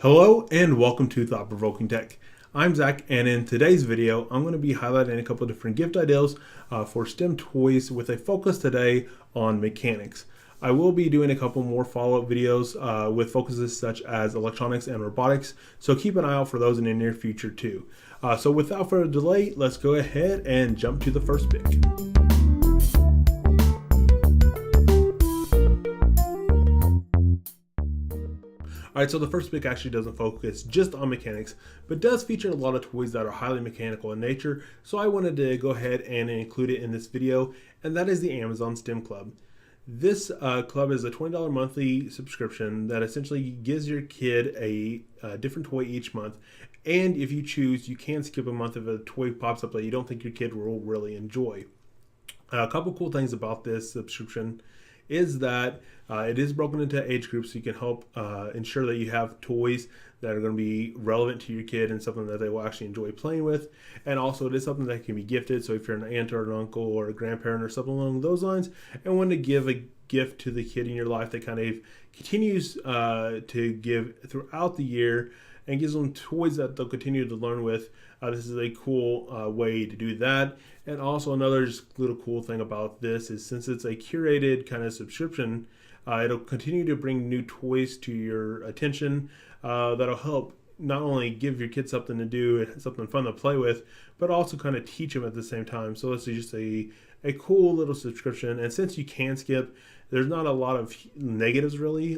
Hello and welcome to Provoking Tech. I'm Zach, and in today's video I'm going to be highlighting a couple of different gift ideas for STEM toys with a focus today on mechanics. I will be doing a couple more follow-up videos with focuses such as electronics and robotics, so keep an eye out for those in the near future too. So without further delay, let's go ahead and jump to the first pick. Alright, so the first pick actually doesn't focus just on mechanics, but does feature a lot of toys that are highly mechanical in nature, so I wanted to go ahead and include it in this video, and that is the Amazon STEM Club. This club is a $20 monthly subscription that essentially gives your kid a different toy each month, and if you choose, you can skip a month if a toy pops up that you don't think your kid will really enjoy. A couple cool things about this subscription is that it is broken into age groups, so you can help ensure that you have toys that are going to be relevant to your kid and something that they will actually enjoy playing with. And also it is something that can be gifted, so if you're an aunt or an uncle or a grandparent or something along those lines and want to give a gift to the kid in your life that kind of continues to give throughout the year and gives them toys that they'll continue to learn with, this is a cool way to do that. And also another just little cool thing about this is since it's a curated kind of subscription, it'll continue to bring new toys to your attention that'll help not only give your kids something to do, something fun to play with, but also kind of teach them at the same time. So this is just a cool little subscription. And since you can skip, there's not a lot of negatives really,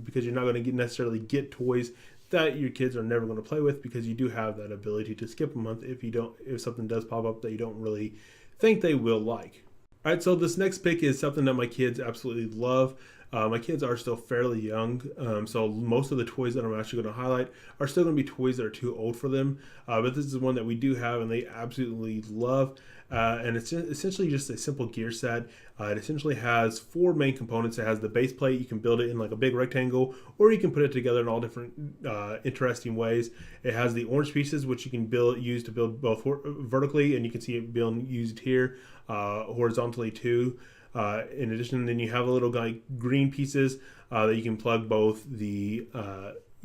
because you're not going to necessarily get toys that your kids are never going to play with, because you do have that ability to skip a month if something does pop up that you don't really think they will like. All right, so this next pick is something that my kids absolutely love. My kids are still fairly young, so most of the toys that I'm actually going to highlight are still going to be toys that are too old for them, but this is one that we do have and they absolutely love. And it's essentially just a simple gear set. It essentially has four main components. It has the base plate. You can build it in like a big rectangle, or you can put it together in all different interesting ways. It has the orange pieces, which you can use to build both vertically, and you can see it being used here horizontally too. In addition, then you have a little green pieces that you can plug both the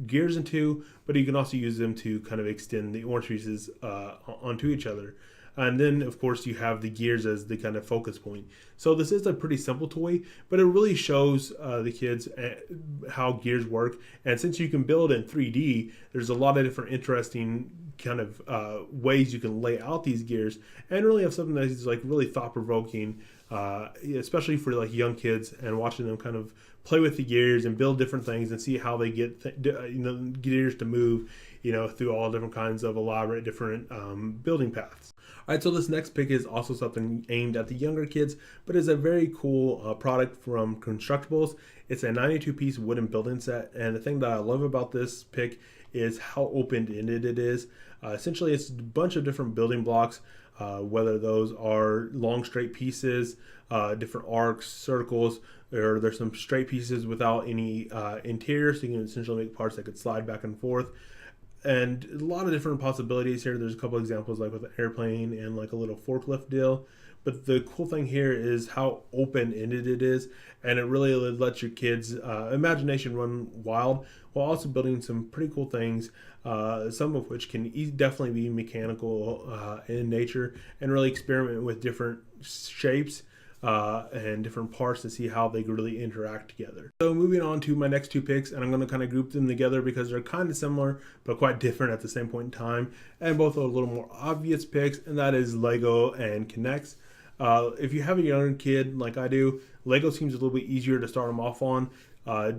gears into, but you can also use them to kind of extend the orange pieces onto each other. And then, of course, you have the gears as the kind of focus point. So this is a pretty simple toy, but it really shows the kids how gears work. And since you can build in 3D, there's a lot of different interesting kind of ways you can lay out these gears and really have something that is like really thought-provoking, especially for like young kids, and watching them kind of play with the gears and build different things and see how they get gears to move, through all different kinds of elaborate different building paths. All right, so this next pick is also something aimed at the younger kids, but is a very cool product from Constructables. It's a 92-piece wooden building set, and the thing that I love about this pick is how open-ended it is. Essentially, it's a bunch of different building blocks, whether those are long straight pieces, different arcs, circles, or there's some straight pieces without any interior, so you can essentially make parts that could slide back and forth. And a lot of different possibilities here. There's a couple examples like with an airplane and like a little forklift deal. But the cool thing here is how open-ended it is, and it really lets your kids' imagination run wild while also building some pretty cool things, some of which can definitely be mechanical in nature, and really experiment with different shapes and different parts to see how they really interact together. So moving on to my next two picks, and I'm going to kind of group them together because they're kind of similar but quite different at the same point in time, and both are a little more obvious picks, and that is Lego and K'NEX. If you have a younger kid like I do, Lego seems a little bit easier to start them off on,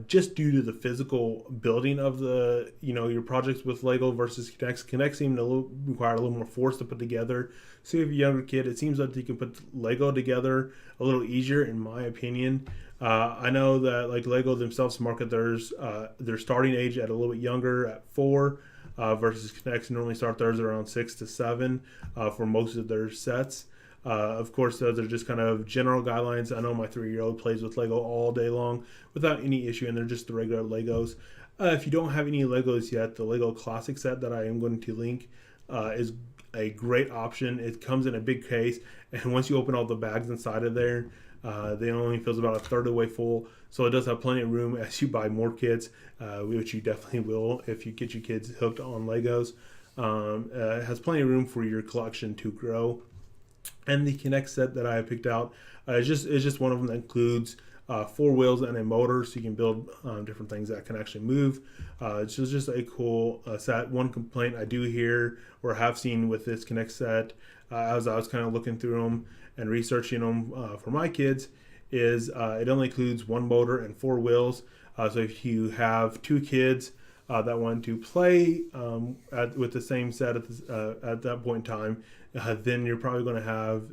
just due to the physical building of the your projects with Lego versus K'NEX. K'NEX seem to require a little more force to put together. So if you have a younger kid, it seems like you can put Lego together a little easier, in my opinion. I know that like Lego themselves market their starting age at a little bit younger, at 4, versus K'NEX normally start theirs around 6 to 7 for most of their sets. Of course, those are just kind of general guidelines. I know my 3-year-old plays with Lego all day long without any issue, and they're just the regular Legos. If you don't have any Legos yet, the Lego Classic set that I am going to link is a great option. It comes in a big case, and once you open all the bags inside of there, They only fills about a third of the way full, so it does have plenty of room as you buy more kits, which you definitely will if you get your kids hooked on Legos. It has plenty of room for your collection to grow. And the Connect set that I picked out is just one of them that includes 4 wheels and a motor, so you can build different things that can actually move. It's just a cool set. One complaint I do hear or have seen with this Connect set, as I was kind of looking through them and researching them for my kids, is it only includes 1 motor and 4 wheels. So if you have 2 kids that want to play with the same set at that point in time, then you're probably going to have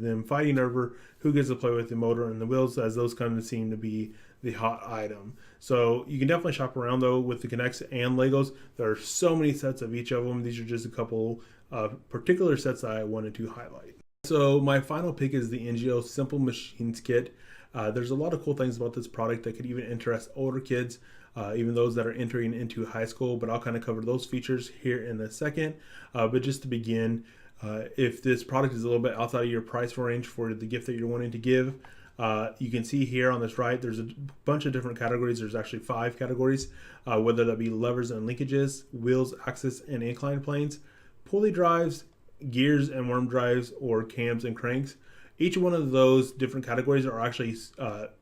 them fighting over who gets to play with the motor and the wheels, as those kind of seem to be the hot item. So you can definitely shop around though with the Connects and Legos. There are so many sets of each of them. These are just a couple particular sets that I wanted to highlight. So my final pick is the NGO Simple Machines kit. There's a lot of cool things about this product that could even interest older kids, even those that are entering into high school, but I'll kind of cover those features here in a second. But just to begin, if this product is a little bit outside of your price range for the gift that you're wanting to give, you can see here on this right, there's a bunch of different categories. There's actually 5 categories, whether that be levers and linkages, wheels, axis, and incline planes, pulley drives, gears and worm drives, or cams and cranks. Each one of those different categories are actually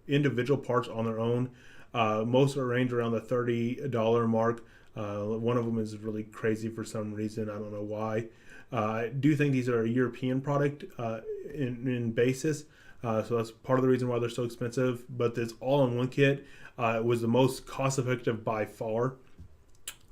individual parts on their own. Most are range around the $30 mark. One of them is really crazy for some reason. I don't know why. I do think these are a European product in basis. So that's part of the reason why they're so expensive. But this all-in-one kit was the most cost-effective by far.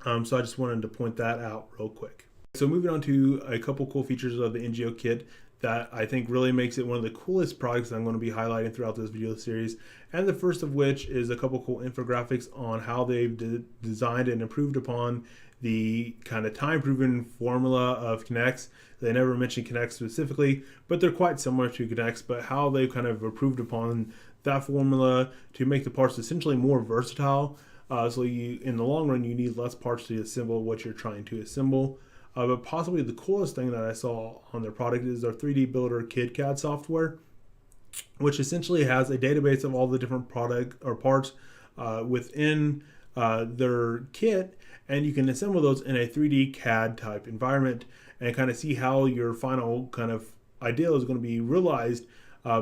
So I just wanted to point that out real quick. So moving on to a couple cool features of the NGO kit that I think really makes it one of the coolest products that I'm going to be highlighting throughout this video series. And the first of which is a couple cool infographics on how they've designed and improved upon the kind of time-proven formula of Connects. They never mention Connects specifically, but they're quite similar to Connects, but how they've kind of improved upon that formula to make the parts essentially more versatile. So you, in the long run, you need less parts to assemble what you're trying to assemble. But possibly the coolest thing that I saw on their product is their 3D Builder KidCAD software, which essentially has a database of all the different product or parts within their kit, and you can assemble those in a 3D CAD type environment and kind of see how your final kind of ideal is going to be realized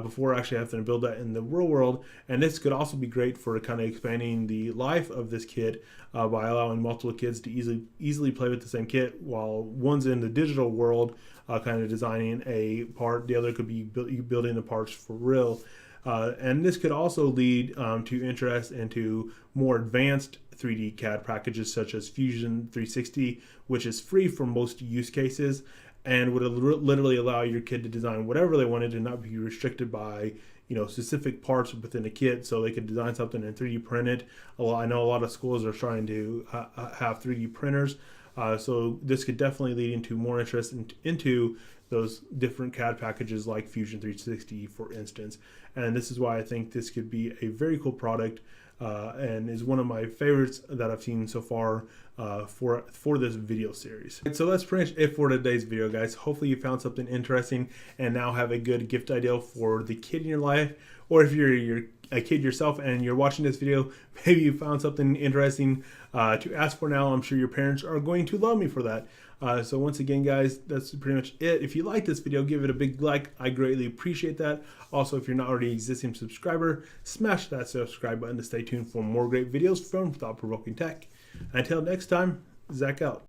before actually having to build that in the real world. And this could also be great for kind of expanding the life of this kit by allowing multiple kids to easily play with the same kit, while one's in the digital world kind of designing a part, the other could be building the parts for real. And this could also lead to interest into more advanced 3D CAD packages such as Fusion 360, which is free for most use cases and would literally allow your kid to design whatever they wanted and not be restricted by, you know, specific parts within a kit. So they could design something and 3D print it. I know a lot of schools are trying to have 3D printers. So this could definitely lead into more interest into those different CAD packages like Fusion 360, for instance. And this is why I think this could be a very cool product and is one of my favorites that I've seen so far for this video series. And so that's pretty much it for today's video, guys. Hopefully you found something interesting and now have a good gift idea for the kid in your life, or if you're a kid yourself and you're watching this video, maybe you found something interesting to ask for now. I'm sure your parents are going to love me for that. So once again, guys, that's pretty much it. If you like this video, give it a big like. I greatly appreciate that. Also, if you're not already an existing subscriber, smash that subscribe button to stay tuned for more great videos from Provoking Tech. Until next time, Zach out.